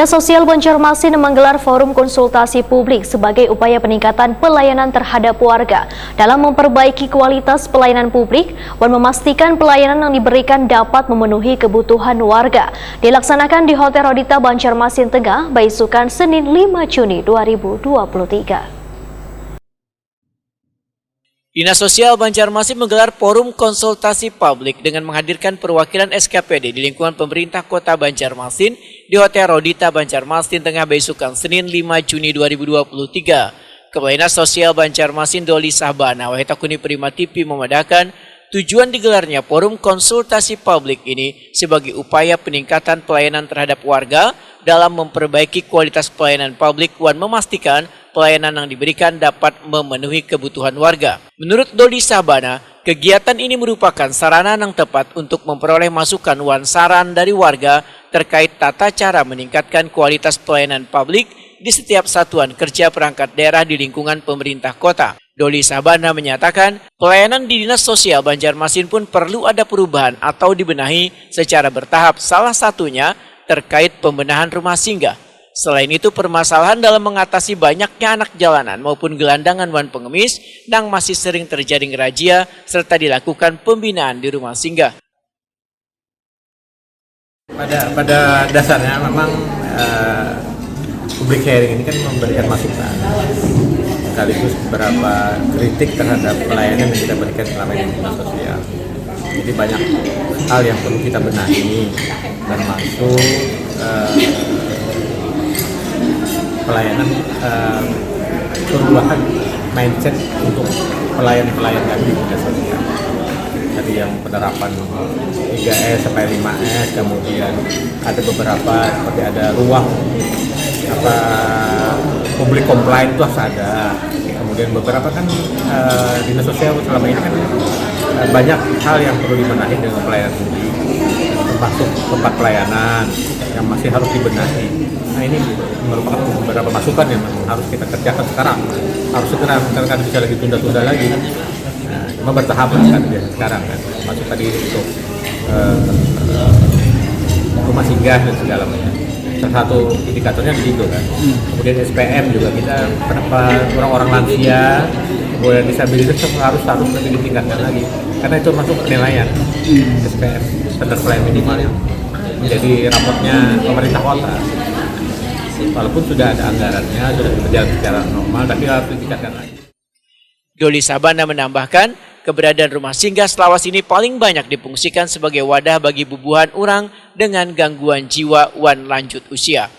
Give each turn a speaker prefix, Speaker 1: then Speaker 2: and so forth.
Speaker 1: Dinas Sosial Banjarmasin menggelar forum konsultasi publik sebagai upaya peningkatan pelayanan terhadap warga dalam memperbaiki kualitas pelayanan publik dan memastikan pelayanan yang diberikan dapat memenuhi kebutuhan warga. Dilaksanakan di Hotel Rodita Banjarmasin Tengah, Baisukan, Senin 5 Juni 2023.
Speaker 2: Dinas Sosial Banjarmasin menggelar forum konsultasi publik dengan menghadirkan perwakilan SKPD di lingkungan pemerintah Kota Banjarmasin di Hotel Rodita Banjarmasin Tengah, Baisukan, Senin 5 Juni 2023. Kepala Dinas Sosial Banjarmasin Doli Sahbana Wahetakuni Prima TV memadakan tujuan digelarnya forum konsultasi publik ini sebagai upaya peningkatan pelayanan terhadap warga dalam memperbaiki kualitas pelayanan publik dan memastikan pelayanan yang diberikan dapat memenuhi kebutuhan warga. Menurut Doli Sahbana, kegiatan ini merupakan sarana yang tepat untuk memperoleh masukan dan saran dari warga terkait tata cara meningkatkan kualitas pelayanan publik di setiap satuan kerja perangkat daerah di lingkungan pemerintah kota. Doli Sahbana menyatakan, pelayanan di Dinas Sosial Banjarmasin pun perlu ada perubahan atau dibenahi secara bertahap, salah satunya terkait pembenahan rumah singgah. Selain itu, permasalahan dalam mengatasi banyaknya anak jalanan maupun gelandangan wan pengemis yang masih sering terjadi razia serta dilakukan pembinaan di rumah singgah.
Speaker 3: Pada dasarnya memang public hearing ini kan memberikan masukan sekaligus beberapa kritik terhadap pelayanan yang kita berikan selama ini di Dinas Sosial. Jadi banyak hal yang perlu kita benahi, termasuk pelayanan, perubahan mindset untuk pelayan-pelayan kami di Dinas Sosial. Tadi yang penerapan 3S sampai 5S, kemudian ada beberapa seperti ada ruang public compliant itu harus ada. Kemudian beberapa kan Dinas Sosial selama ini kan banyak hal yang perlu dibenahi dengan pelayanan publik, termasuk tempat pelayanan yang masih harus dibenahi. Nah, ini merupakan beberapa masukan yang harus kita kerjakan sekarang. Harus segera, karena bisa lagi tunda-tunda lagi. Nah, cuma bertahap kan sekarang kan. Masuk tadi untuk rumah singgah dan segala macam. Salah satu indikatornya di situ kan. Kemudian SPM juga kita berapa orang-orang lansia, kemudian disabilitas harus lebih ditingkatkan lagi. Karena itu masuk penilaian SPM, standar pelayanan minimal yang menjadi raportnya pemerintah kota. Walaupun sudah ada anggarannya, sudah berjalan secara normal, tapi harus ditingkatkan lagi.
Speaker 2: Doli Sahbana menambahkan, keberadaan rumah singgah selawas ini paling banyak difungsikan sebagai wadah bagi bubuhan orang dengan gangguan jiwa wan lanjut usia.